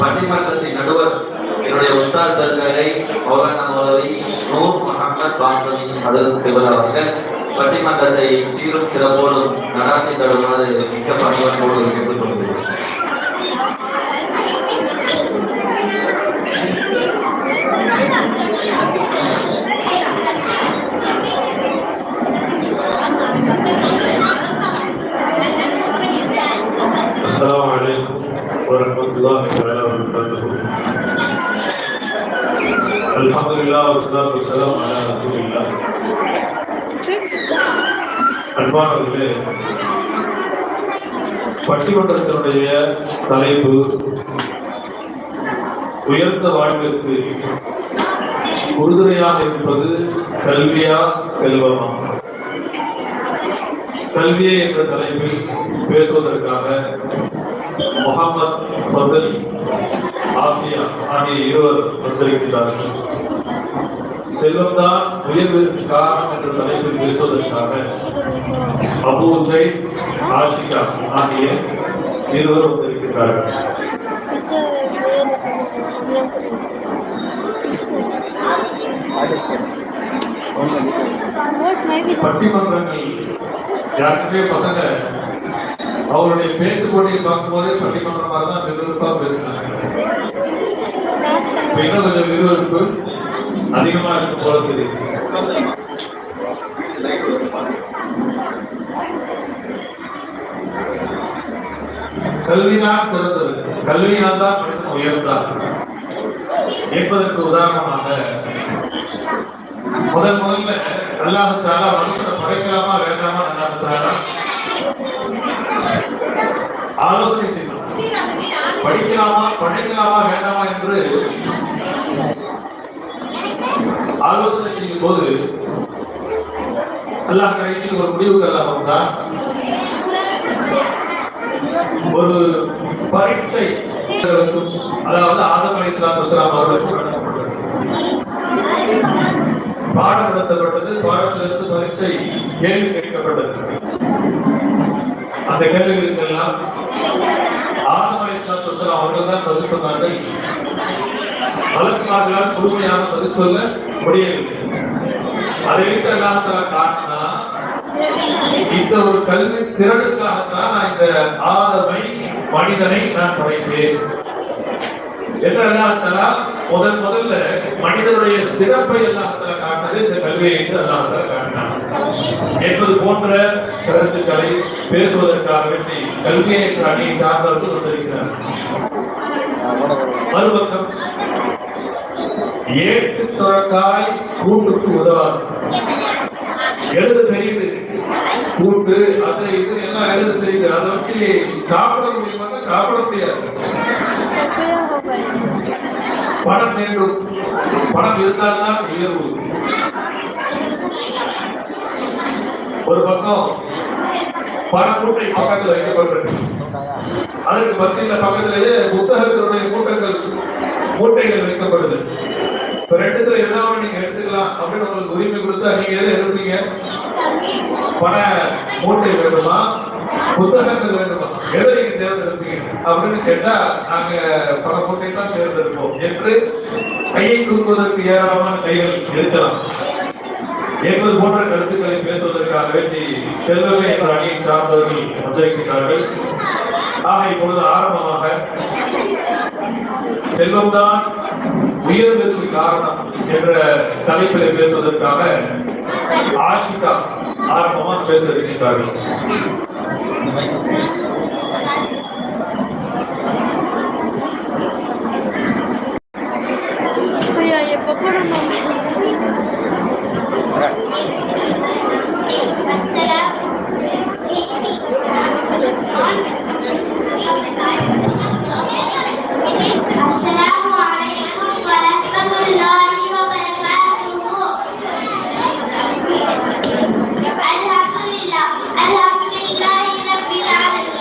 பட்டிமன்றத்தின் நடுவர் என்னுடைய உஸ்தாத் தர்காரை மௌலானா மௌலவி நூர் முஹம்மது பாங்கவி அவர்கள் அவர்கள் பட்டிமன்றத்தை சீரும் சிறப்போடும் நடாத்தி தருமாறு மிக்க பணிவன்போடு கேட்டுக்கொள்கிறேன். السلام عليكم ورحمة الله وبركاته. الحمد لله والصلاة والسلام على رسول الله. அன்பானவர்களே, பட்டிமன்றத்தினுடைய தலைப்பு உயர்ந்த வாழ்விற்கு உறுதுணையாக இருப்பது கல்வியா செல்வமா? கல்வியே என்ற தலைப்பில் பேசுவதற்காக முகமது ஃபதல், ஆசியா ஆகிய இருவர் வந்திருக்கிறார்கள். செல்வம்தான் உயர்விற்கு காரணம் என்ற தலைப்பில் பேசுவதற்காக அபு உசைத், ஆஷிகா ஆகிய இருவர் வந்திருக்கிறார்கள். பட்டிமன்றங்கள் யாருக்குமே பசங்க அவருடைய பேச்சு போட்டியை பார்க்கும்போதே பட்டிமன்றமாக தான் விறுவிறுப்பாக பேசினாங்க. இன்னும் கொஞ்சம் விறுவிறுப்பு அதிகமாக இருக்கும் போல தெரியுது. கல்விதான் சிறந்தது, கல்வியினால் தான் மனிதன் உயர்ந்தார் என்பதற்கு உதாரணமாக முதல்ல அல்லாஹ் தஆலா மனுஷனை படைக்கலாமா வேண்டாமா ஆலோசனை செய்யணும். படைக்கலாமா வேண்டாமா என்று ஆலோசனை செய்யும் போது அல்லாஹ் கடைசியில் ஒரு முடிவுக்கு அல்லாஹ் ஒரு பரீட்சை, அதாவது ஆதம் அலைஹிஸ்ஸலாம் அவர்களுக்கு நடத்தப்பட்டது, பாடம் நடத்தப்பட்டது. பாடத்திலிருந்து பரீட்சை கேள்வி கேட்கப்பட்டது. அந்த கேள்விகளுக்கெல்லாம் ஆதம் அலைஹிஸ்ஸலாம் அவர்கள் தான் பதில் சொன்னார்கள். மலக்குமார்களால் முழுமையாக பதில் சொல்ல முடியவில்லை. அதை வைத்து அல்லாஹ் தஆலா காட்டினா, இந்த ஒரு கல்வி திறனுக்காகத்தான் நான் இந்த ஆதமை மனிதனை நான் படைத்தேன் என்று அல்லாஹ் தஆலா முதல்ல மனிதனுடைய சிறப்பை அல்லாஹ் தஆலா காட்டினது இந்த கல்வியை என்று அல்லாஹ் தஆலா காட்டினார் என்பது போன்ற கருத்துக்களை பேசுவதற்காக வேண்டி கல்வியை என்ற அணியை சார்ந்தவர்கள் வந்திருக்கிறார். மறுபக்கம் ஏட்டு சுரக்காய் கூட்டுக்கு உதவாது. எழுத தெரியுது, கூட்டு அது இது எல்லாம் எழுத தெரியுது, அதை வச்சு சாப்பிட முடியுமா? சாப்பிட முடியாது. பணம் வேண்டும், பணம் இருந்தால்தான் உயர்வு. ஒரு பக்கம் பணக்கூட்டை பக்கத்தில் வைக்கப்பட்டிருக்கு, அதற்கு பக்கத்தில் பக்கத்திலேயே புத்தகத்தினுடைய மூட்டைகள் வைக்கப்படுது. இப்ப ரெண்டுத்துல எதாவது நீங்க எடுத்துக்கலாம் அப்படின்னு உங்களுக்கு உரிமை கொடுத்தா நீங்க எதை எடுப்பீங்க? பண மூட்டை வேண்டுமா, புத்தகங்கள் வேண்டுமா, எதை நீங்க தேர்ந்தெடுப்பீங்க அப்படின்னு கேட்டா நாங்க பண மூட்டை தான் தேர்ந்தெடுப்போம் என்று கையை தூக்குவதற்கு ஏராளமான கைகள் இருக்கலாம் என்பது போன்ற கருத்துக்களை பேசுவதற்காக வேண்டி செல்வமே என்ற அணியை சார்ந்தவர்கள் வந்திருக்கிறார்கள். ஆக இப்பொழுது ஆரம்பமாக செல்வம்தான் உயர்வதற்கு காரணம் என்ற தலைப்பில் பேசுவதற்காக ஆஷிகா ஆரம்பமாக பேச இருக்கின்றார்கள். الحمد لله رب العالمين.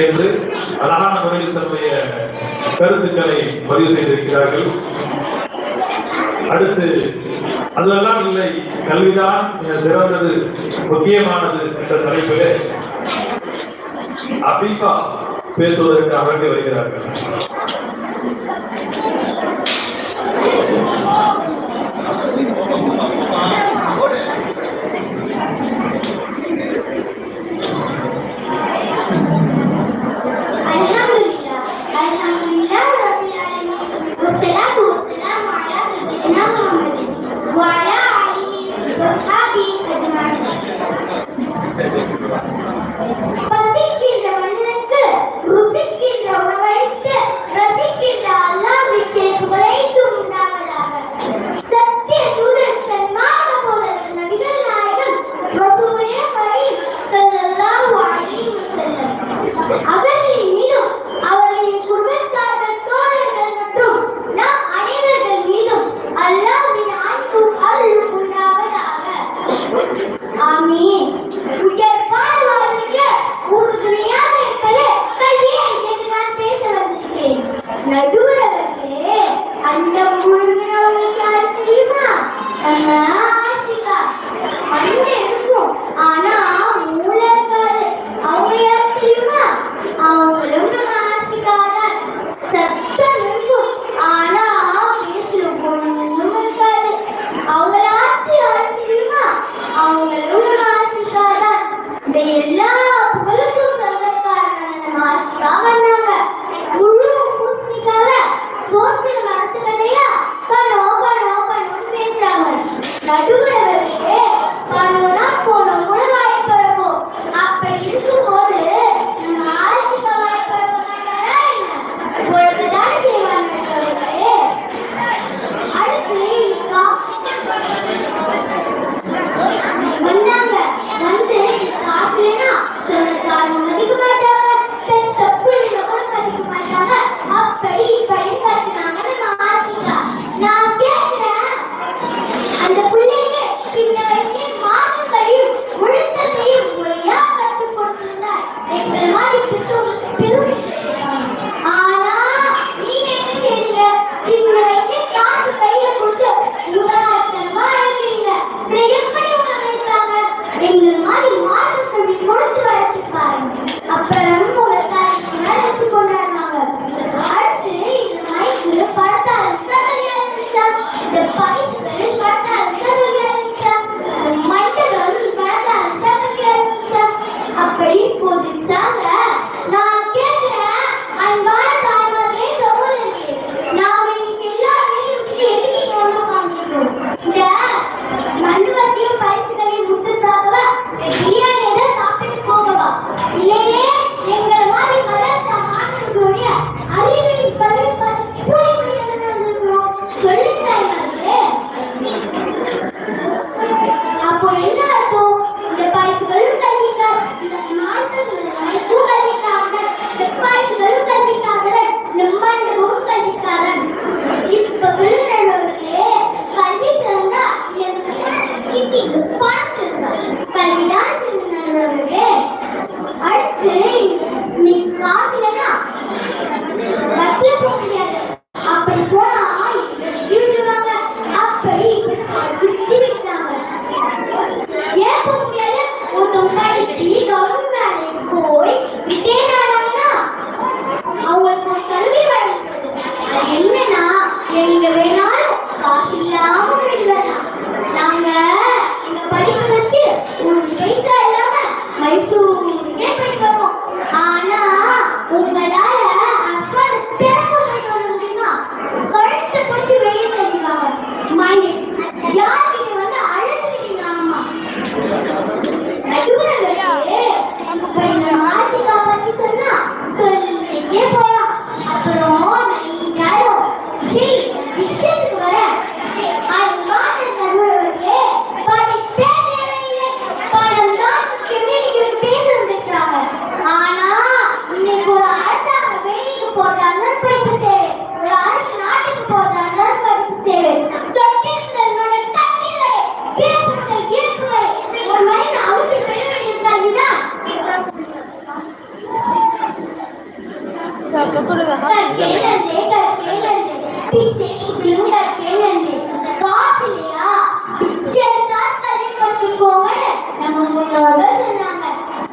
என்று அழகான முறையில் தன்னுடைய கருத்துக்களை பதிவு செய்திருக்கிறார்கள். அடுத்து அதெல்லாம் இல்லை, கல்விதான் மிக சிறந்தது, முக்கியமானது என்ற தலைப்பிலே அபிபா பேசுவதற்கு அமர்ந்து வருகிறார்கள். சத்திய தூதர் சன்மார்க்க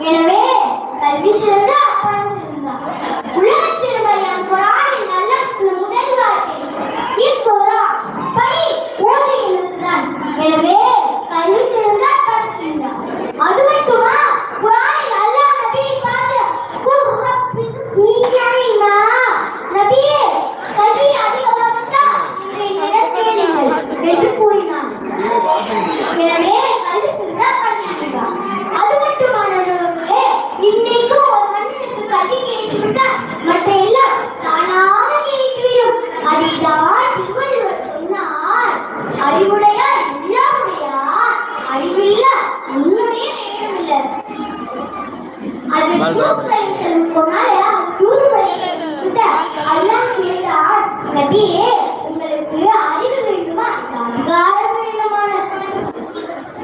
எனவே கல்வி சிறந்த அப்பன் இருந்தார். உலகத் திருமறையாம் குர்ஆனில் நல்ல முதல் வார்த்தை இக்குர்ஆன் படி ஓதி என்பதுதான். எனவே கல்வி சிறந்த அப்பன் இருந்தார். அது மட்டுமா குர்ஆனில் அல்லாஹ் நபியை பார்த்து குல் ரப்பி நீயாயினா நபியே கல்வி அதிகமாகத்தா என்று கூறினார். எனவே கல்வி சிறந்த அப்பன் இருந்தார். அது மட்டுமா நடுவர்களே, இன்னைக்கும் ஒரு மனிதனுக்கு கல்வி கிடைத்துவிட்டால் மற்ற எல்லாம் தானாக கிடைத்துவிடும். அதைத்தான் திருவள்ளுவர் சொன்னார், அறிவுடையார் எல்லாம் உடையார், அறிவில்லா உன்னுடைய நேரமில்லை. அது அல்லாஹ் கேட்டார், நபியே உங்களுக்கு அறிவு வேண்டுமா அதிகாரம் வேண்டுமான?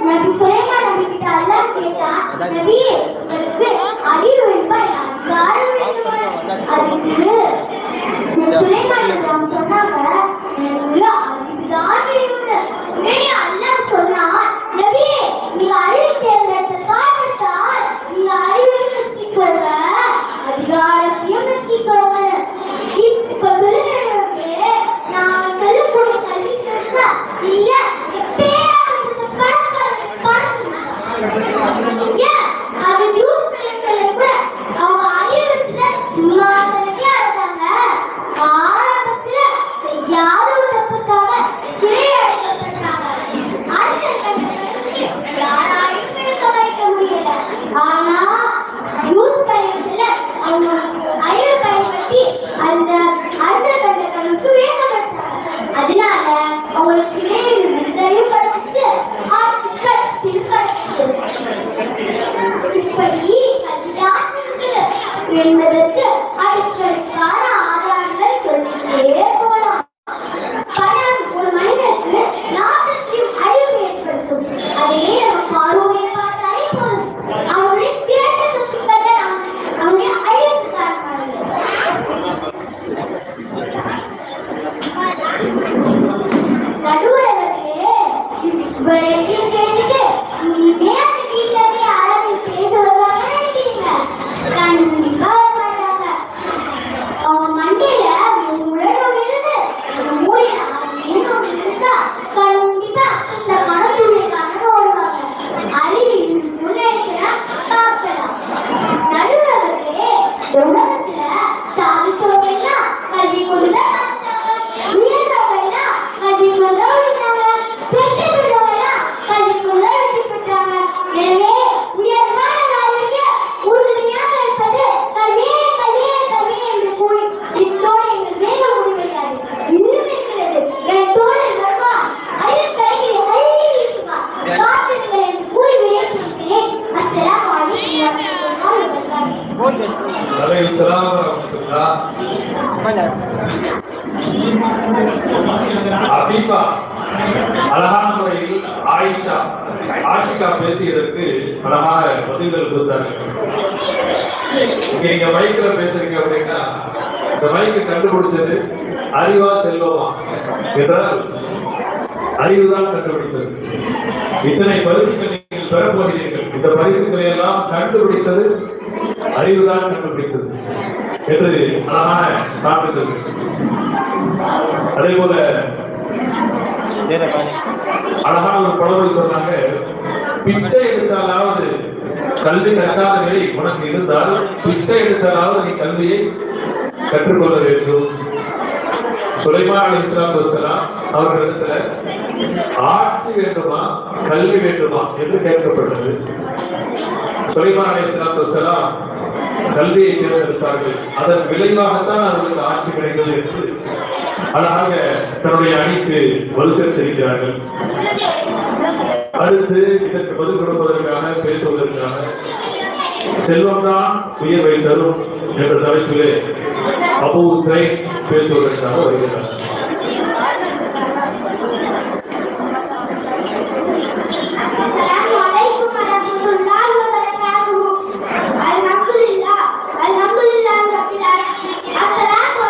நபி சுலைமான் நபி கிட்ட அல்லாஹ் கேட்டார், நபியே உங்களுக்கு அறிவு வேண்டுமா அதிகாரம் வேண்டுமா? அதுக்கு சுலைமான் நபி சொன்னாங்க, எனக்கு அறிவுதான் வேணும். உடனே அல்லாஹ் சொன்னார், நபியே நீங்க அறிவு தேர்ந்தெடுத்த காரணத்தால் நீங்க அறிவையும் வச்சுக்கோங்க அதிகாரத்தையும் வச்சுக்கோங்க. இப்ப சொல்லுறவர்களே, நாம சொல்லக்கூடிய கல்வி சொன்னா இல்ல அது யூஸ் கூட அவங்க அறிவு வச்சுல சும்மா அடத்தாங்க. ஆரம்பத்துல செய்யாத ஒரு தப்புக்காக சிறை அடைக்கப்பட்டாங்க. யாராலையும் விளக்க வைக்க முடியல. ஆனா யூஸ் பயணத்துல அவங்க அறிவு பயன்படுத்தி அந்த அரச கண்டகளுக்கு வேகப்பட்டாங்க. அதனால அவங்களுக்கு சிறையில் விடுதலையும் கிடைச்சிச்சு, ஆட்சிகள் திருப்படைச்சது. இப்படி கல்விதான் என்பதற்கு அடுக்கடுக்கான ஆதாரங்கள் சொல்லிட்டே போலாம். பணம் ஒரு மனிதனுக்கு நாசத்தையும் அறிவு ஏற்படுத்தும். அதையே நம்ம பார்வையை பார்த்தாலே போதும். அவனுடைய திறந்த சொத்துக்களை அவனுடைய அறிவுக்கு காரணமானது. நடுவர்களே, இவரையும் கேட்டுட்டு இனிமே அந்த வீட்டுல போய் அழகு பேச வருவாங்க நினைக்கிறீங்க? கண்டிப்பா வரமாட்டாங்க. அவன் மண்டையில உடனே இருந்து மூளையில ஒண்ணு இருந்தா கண்டிப்பா இந்த கணத்துடைய கணக்கு ஓடுவாங்க. அறிவு முன்னேற்ற பார்க்கலாம். நடுவர்களே, உலகத்துல சாதிச்சவங்கெல்லாம் கல்வி கொண்டுதான் உயர்ந்தவங்கெல்லாம் கல்வி கொண்டு விட்டாங்க, வெற்றி பெற்றவங்கெல்லாம் கல்வி கொண்டு வெற்றி பெற்றாங்க. எனவே உயர்வான வாழ்வுக்கு உறுதுணையாக இருப்பது கல்வியே கல்வியே கல்வி என்று கூறி இத்தோடு எங்கள் வேக முடிவடையாது. இன்னும் இருக்கிறது. என் தோழில் வருவா அறிவு கலைகளை அள்ளி வீசுவா காத்திருங்கள் என்று கூறி விடைபெறுகிறேன். அஸ்ஸலாமு அலைக்கும் வரஹ்மத்துல்லாஹி வபரகாத்துஹு. அலைஹிஸ்ஸலாம் வரஹ்மத்துல்லாஹ். அபீபா அழகான முறையில் ஆயிஷா பேசியதற்கு அழகாக பதில்கள் கொடுத்தார்கள். நீங்க மைக்ல பேசுறீங்க அப்படின்னா இந்த மைக்கு கண்டுபிடிச்சது அறிவா செல்வமா என்றால் அறிவுதான் கண்டுபிடித்தது. இத்தனை பரிசுகள் நீங்கள் பெறப்போகிறீர்கள். இந்த பரிசுகளை எல்லாம் கண்டுபிடித்தது அறிவுதான் கண்டுபிடித்தது என்று அழகான சான்றிதழ். அதே போல அழகான ஒரு பழமொழி சொன்னாங்க, பிச்சை எடுத்தாலாவது கல்வி கற்காத நிலை உனக்கு இருந்தால் பிச்சை எடுத்தாலாவது நீ கல்வியை கற்றுக்கொள்ள வேண்டும். சுலைமான் அலைஹிஸ்ஸலாத்து வஸ்ஸலாம் அவர்களிடத்துல ஆட்சி வேண்டுமா கல்வி வேண்டுமா என்று கேட்கப்பட்டது. சுலைமான் அலைஹிஸ்ஸலாத்து வஸ்ஸலாம் கல்வியை தேர்ந்தெடுத்தார்கள். அதன் விளைவாகத்தான் அவர்களுக்கு ஆட்சி கிடைத்தது என்று அழகாக தன்னுடைய அணிக்கு வலுசெடுத்திருக்கிறார்கள். அடுத்து இதற்கு பதில் கொடுப்பதற்காக பேசுவதற்காக செல்வம்தான் உயர்வை தரும் என்ற தலைப்பிலே அபூ ஸைத் பேசுவதற்காக வருகிறார். அல்ஹம்துலில்லாஹ் ரப்பில் ஆலமீன். அஸ்ஸலாத்து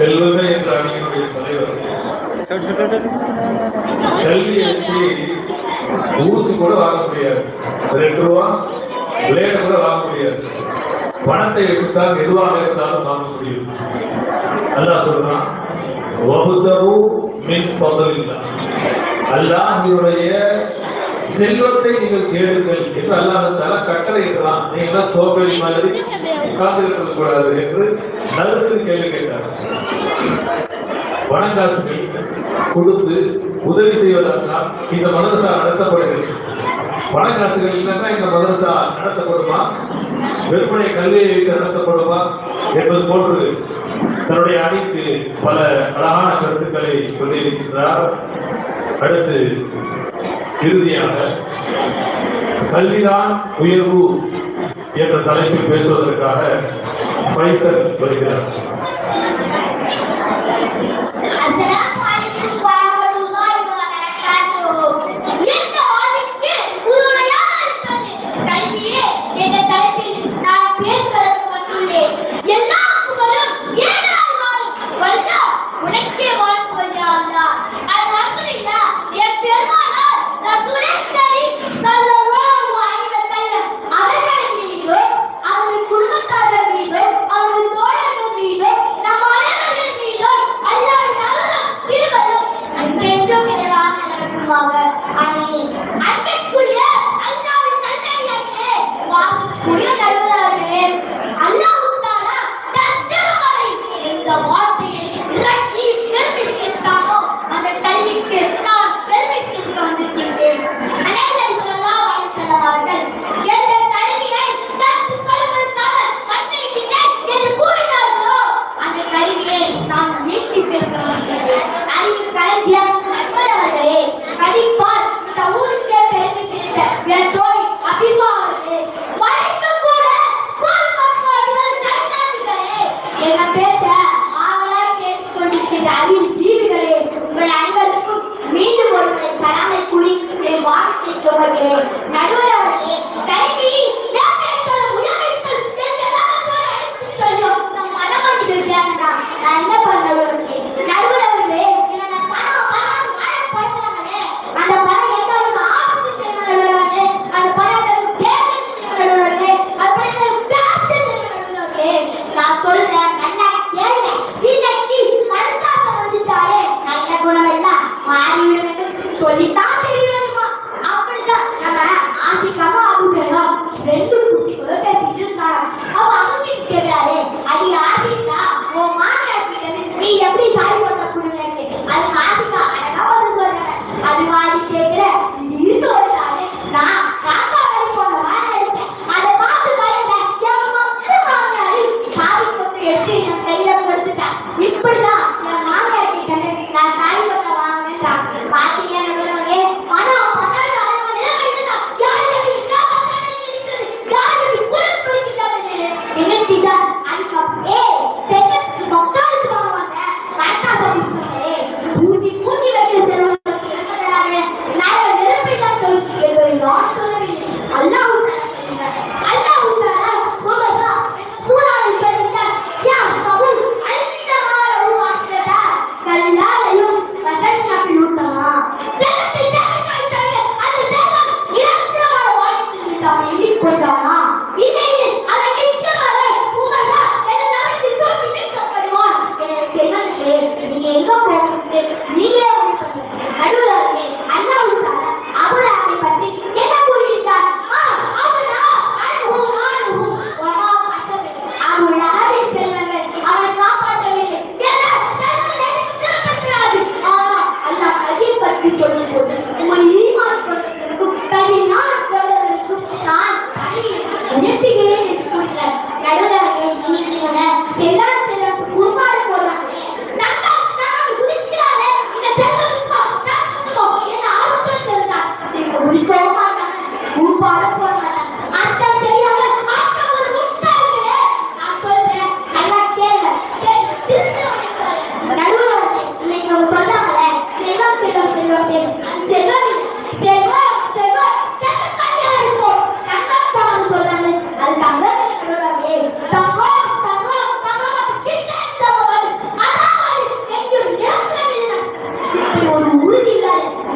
செல்வங்கள் என்ற அணியினுடைய தலைவர் கல்வி வச்சு ஊசி கூட வாங்க முடியாது, 2 ரூபா பிளேட கூட வாங்க முடியாது, பணத்தை எடுத்தால் எதுவாக இருந்தாலும் வாங்க முடியும். அல்லாஹ் சொல்றான் வஹுதஹு மின் ஃபضலில்லாஹ், அல்லாஹ்வுடைய செல்வத்தை நீங்கள் தேடுங்கள் என்று அல்லாஹ் தஆலா கட்டளையிடுறான். நீங்க சோபேறி மாதிரி உட்கார்ந்து இருக்க கூடாது என்று நடுவுக்கு கேள்வி கேட்டார். பணங்காசுகள் கொடுத்து உதவி செய்வதற்காக இந்த மதரசா நடத்தப்படுகிறது. பணங்காசுகள் இல்லைன்னா இந்த மதரசா நடத்தப்படுமா, விற்பனை கல்வியை வைத்து நடத்தப்படுமா என்பது போன்று தன்னுடைய அணிக்கு பல அழகான கருத்துக்களை சொல்லியிருக்கின்றார். அடுத்து இறுதியாக கல்விதான் உயர்வு என்ற தலைப்பில் பேசுவதற்காக பைசல் வருகிறார். அவர்கள் குடும்பத்தார்கள் மீதும் அவர்கள் தோழர்கள் மீதும்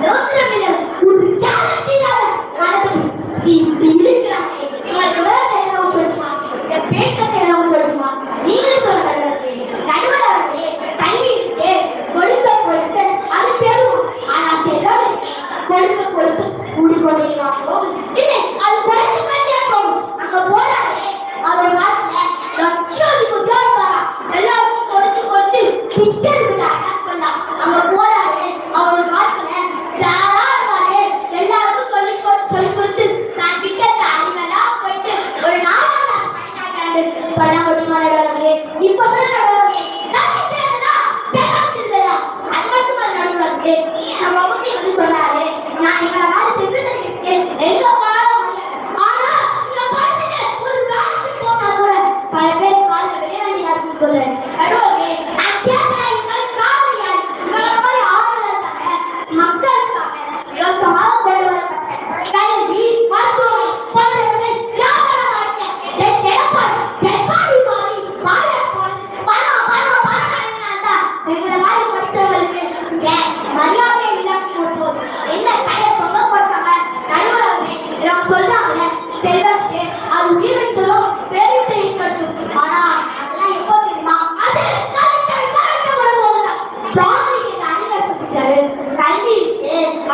லோகத்துல ஒரு கேரக்டராக நடக்கும் இப்படி இருக்கிறாங்க உங்களுக்கு எல்லாம் சொல்லுமா இந்த பேக்கத்தை எல்லாம் சொல்லுமா நீங்க சொல்றது நடுவரே கல்வி இருக்கு கொடுக்க கொடுக்க அது பெரும் ஆனா செல்வம் இருக்கு கொடுக்க கொடுக்க கூடிக்கொண்டிருக்கலாம் போகும் இல்லை அது குறைந்து கொண்டே போகும் அங்க போறாரு அவர் நாட்டுல லட்சாதிபதியா இருக்காரா எல்லாருக்கும் கொடுத்து கொடுத்து பிச்சை இருக்கிறாங்க சொன்னா அங்க போறாரு அவர் நாட்டுல சாரா இருக்காரு எல்லாருக்கும் சொல்லி கொடுத்து நான் கிட்ட அறிவெல்லாம் போயிட்டு ஒரு நாளாக பண்ணிட்டாங்க சொல்ல முடியுமா நடுவரே இப்ப சொல்ல நடுவரே நான் பிச்சைனா பேசாம செஞ்சதா அது மட்டும் நடுவரே நம்ம அவசி வந்து சொன்னாரு நான் இங்க வேலை செஞ்சுட்டு இருக்கேன் எங்க போனாலும் ஆனா இங்க பார்த்துட்டு ஒரு வேலைக்கு போனா கூட பல பேர் கால வெளியே சொல்றேன் நடுவரே நான் கேட்கிறேன் இங்க கால யாரு இவங்க மாதிரி ஆளுங்க இருக்காங்க மக்கள் இருக்காங்க விவசாயம் கொண்டு வரப்பட்ட கல்வி மருத்துவம் போன்றவர்கள் வியாபாரம் மரியாதை இல்லாம போட்டோம் என்ன கையை தொங்க போட்டாங்க நடுவரே சொல்றாங்க செல்வத்தை அது உயிரை தரும் சரி செய்யப்படும் ஆனா அதெல்லாம் எப்போ தெரியுமா அது கரெக்டா வரும்போதுதான் பிராணிக்கு அறிவை சொல்லிட்டாரு கல்வி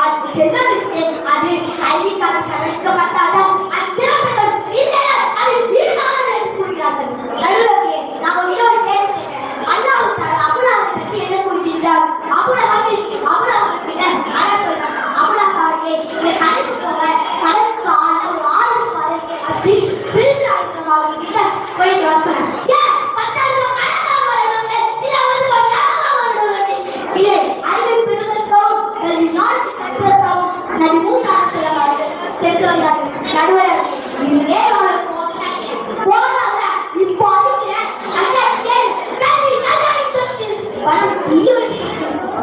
அது செல்வத்துக்கு அது கல்விக்காக சமைக்கப்பட்டாதான் அது சிறப்புகள் இல்லை அது வீணாக கூறுகிறார்கள் நடுவரே நான் இன்னொரு கேள்வி அல்லாஹ் அபுலாவை பற்றி என்ன கூறுகின்றார் அபுலாவை கிட்ட ஆயா சொல்றாங்க அபுலாவுக்கு இந்த கடைக்கு போங்க கடைக்கு ஒரு ஆளு பாரு அப்படி பிரித்து அவங்க கிட்ட போயிட்டு வர சொன்னாங்க பத்தாயிரம் கணக்கா வரணும்ல இல்ல வந்து வரணும் இல்லை அறிவை பெறுவதற்காகவும் நாட்டு கட்டுவதற்காகவும் நபி மூசா சொல்லுவார்கள் சென்று வந்தார்கள் நடுவரே நீங்க போறாங்க இப்போ அதுக்கு அந்த கல்வி நல்லா பணம்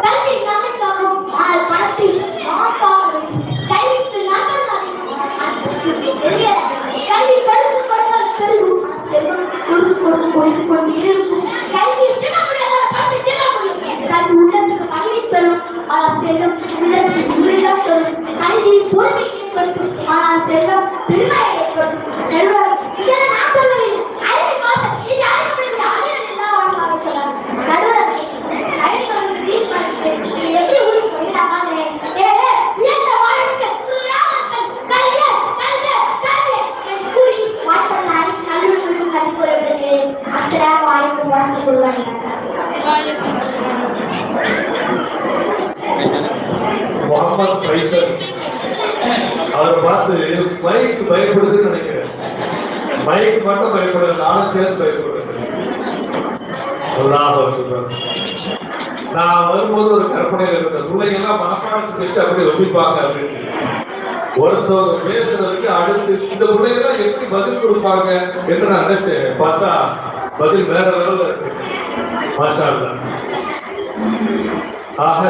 கல்வி நமக்காகவும் ஆனால் பணத்தில் நமக்காகவும் கல்விக்கு நகல் கல்வி கொடுத்து கொடுத்தால் பெருகும் செல்வம் கொடுத்து கொண்டு இருக்கும் கல்வி தின முடியாத பணத்தை தின முடியும் கல்வி உள்ளத்துக்கு பணியை பெறும் ஆனால் செல்வம் உள்ளத்துக்கு உள்ளிடம் பெறும் கல்வி பொறுமை ஏற்படுத்தும் ஆனால் செல்வம் பெருமையை ஏற்படுத்தும் செல்வம் இதெல்லாம் நான் சொல்லவில்லை அறிவை மாசம் இது அறிவு அறிவு எல்லாம் வாழ்வாக சொல்லாங்க நடுவரே எப்படி ஊருக்கு போய் நான் பாக்குறேன் வீட்டை வாழ்க்கை கல்வி கல்வி கல்வி கூறி வாழ்க்கை கல்வி கல்விக்கு அஸ்ஸலாமு அலைக்கும் வரஹ்மத்துல்லாஹி முகமது ஃபைசல் அவரை பார்த்து மைக்கு பயப்படுதுன்னு நினைக்கிறேன். மைக்கு மட்டும் பயப்படுது, நானும் சேர்ந்து பயப்படுறேன். நான் வரும்போது ஒரு கற்பனையில் இருந்த பிள்ளைங்கெல்லாம் மனப்பாடத்தை வச்சு அப்படி ஒப்பிப்பாங்க அப்படின்னு. ஒருத்தவங்க பேசுறதுக்கு அடுத்து இந்த பிள்ளைங்கெல்லாம் எப்படி பதில் கொடுப்பாங்க என்று நான் நினைச்சேன். பார்த்தா பதில் வேற லெவல்ல இருக்கு. மாஷா அல்லாஹ். ஆக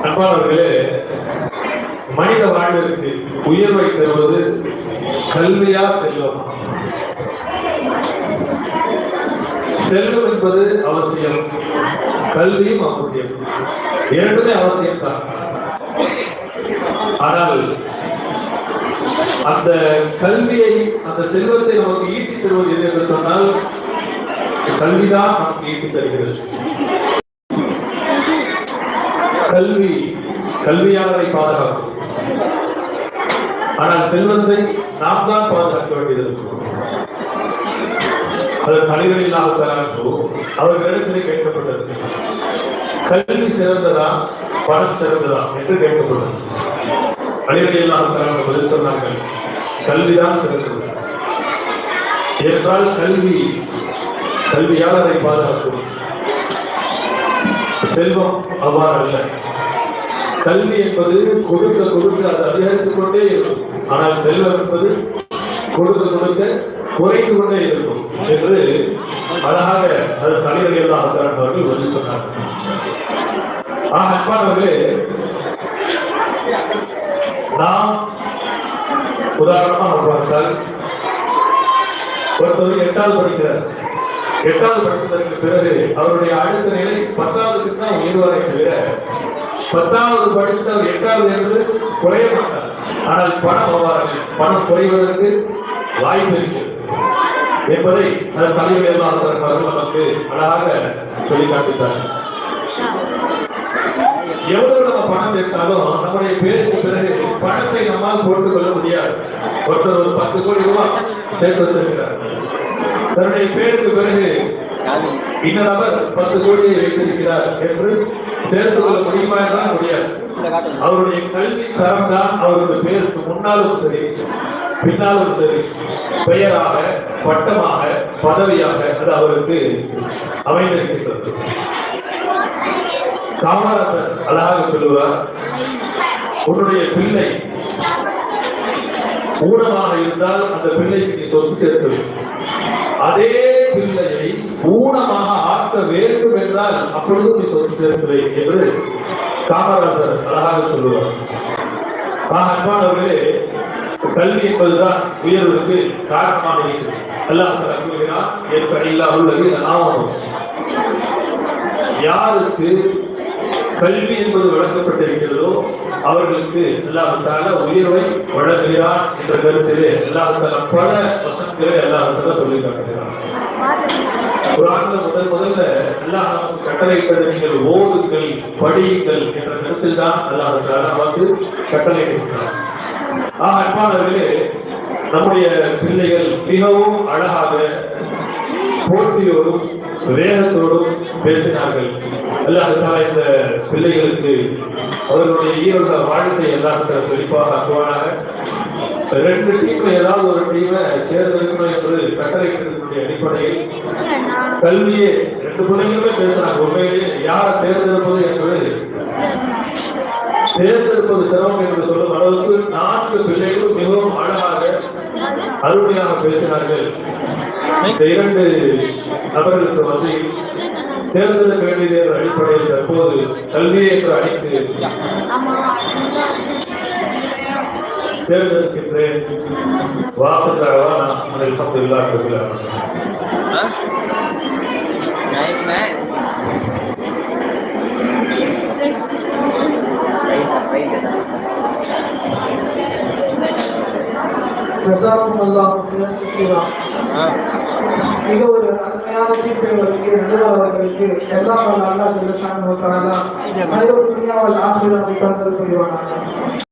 அன்பானவர்களே, மனித வாழ்விற்கு உயர்வை தருவது கல்வியா செல்வம்? செல்வம் என்பது அவசியம், கல்வியும் அவசியம், இரண்டுமே அவசியம் தான். ஆனால் அந்த கல்வியை, அந்த செல்வத்தை நமக்கு ஈட்டி தருவது எது என்று சொன்னால் கல்விதான் நமக்கு ஈட்டி தருகிறது. கல்வி கல்வியாளரை பாதுகாக்கும், ஆனால் செல்வத்தை நாம் தான் பாதுகாக்க வேண்டியது. அது தலைவரில்லாத அவர்களிடத்திலே கேட்கப்பட்டது, கல்வி சிறந்ததா பணம் சிறந்ததா என்று கேட்கப்பட்டது. தலைவரில்லாத பதில் சொன்னார்கள், கல்விதான் சிறந்தது. என்றால் கல்வி கல்வியாளரை பாதுகாக்கும், செல்வம் அவ்வாறு அல்ல. கல்வி என்பது கொடுக்க கொடுக்க அது அதிகரித்துக் கொண்டே இருக்கும், ஆனால் செல்வம் என்பது கொடுக்க கொடுக்க குறைந்து கொண்டே இருக்கும் என்று அழகாக அது தலைவர்கள் அவர்கள் பதில் சொன்னார்கள். அன்பானவர்களே, நாம் உதாரணமாக பார்த்தால் ஒருத்தர் 8வது படிக்கிறார். 8வது படித்ததற்கு பிறகு அவருடைய அடுத்த நிலை 10வது உயர்வாரை தவிர 10வது படித்தவர் 8வது என்று குறைய மாட்டார். ஆனால் பணம் குறைவதற்கு வாய்ப்பு இருக்கிறது என்பதை அதன் தலைவர் அவர்கள் நமக்கு அழகாக சொல்லி காட்டுகிறார். எவ்வளவு நம்ம பணம் சேர்த்தாலும் நம்முடைய பேருக்கு பிறகு பணத்தை நம்மால் போட்டுக் கொள்ள முடியாது. ஒருத்தர் ஒரு 10 கோடி ரூபாய் சேர்த்து வந்திருக்கிறார். தன்னுடைய பேருக்கு பிறகு இன்னொரு 10 கோடியை வைத்திருக்கிறார் என்று சேர்த்து கொள்ள முடியுமா என்றால் முடியாது. அவருடைய கல்வி தரம் தான் அவருடைய பேருக்கு முன்னாலும் சரி பின்னாலும் சரி பெயராக பட்டமாக பதவியாக அது அவருக்கு அமைந்திருக்கிறது. காமராஜர் அழகாக சொல்லுவார், உன்னுடைய பிள்ளை ஊனமாக இருந்தால் அந்த பிள்ளைக்கு நீ சொத்து சேர்க்க வேண்டும். அதே பிள்ளையை ஊனமாக ஆக்க வேண்டும் என்றால் அப்பொழுது நீ சொத்து சேர்க்கலை என்று காமராஜர் அழகாக சொல்லுவார். அன்பானவர்களே, கல்வி என்பதுதான் உயர்வுக்கு காரணமாக இருக்கிறது. அல்லாஹ் கூறுகிறான், என் அடியில்லா உள்ளது நாமம். யாருக்கு கல்வி என்பது வழங்கப்பட்டிருக்கிறதோ அவர்களுக்கு அல்லாஹ் உயர்வை வழங்குகிறான் என்ற கருத்திலே அல்லாஹ் பல வசனங்களை அல்லாஹ் சொல்லி காட்டுகிறான். குர்ஆன்ல முதல்ல அல்லாஹ் நமக்கு கட்டளையிட்டது நீங்கள் ஓதுங்கள் படியுங்கள் என்ற கருத்தில் தான் அல்லாஹ் நமக்கு கட்டளையிட்டிருக்கிறார். அன்பானவர்களே, நம்முடைய பிள்ளைகள் மிகவும் அழகாக போட்டியோடும் வேகத்தோடும் பேசினார்கள். அல்லாஹ் இந்த பிள்ளைகளுக்கு அவர்களுடைய ஈரோட வாழ்க்கை எல்லாத்துக்கும் செழிப்பாக ஆக்குவானாக. 2 டீம்ல ஏதாவது ஒரு டீமை தேர்ந்தெடுக்கணும் என்று கட்டளையிட்டதனுடைய அடிப்படையில் கல்வியே 2 பிள்ளைகளுமே பேசினாங்க. உண்மையிலேயே யாரை தேர்ந்தெடுப்பது என்பது தேர்ந்தெடுப்பது சிரமம் என்று சொல்லும் அளவுக்கு 4 பிள்ளைகளும் மிகவும் அழகாக அருமையாக பேசினார்கள். இந்த 2 நபர்களுக்கு வந்து தேர்ந்தெடுக்க வேண்டியது என்ற அடிப்படையில் தற்போது கல்வி என்ற அணிக்கு தேர்ந்தெடுக்கின்றேன். வாக்குக்காரவா நான் அதில் சம்பந்தம் மிக ஒரு அருமையான தீர்ப்புகளுக்கு நடுவர்களுக்கு எல்லாம் துணியாவில் ஆசிரியர் புரிவானாக.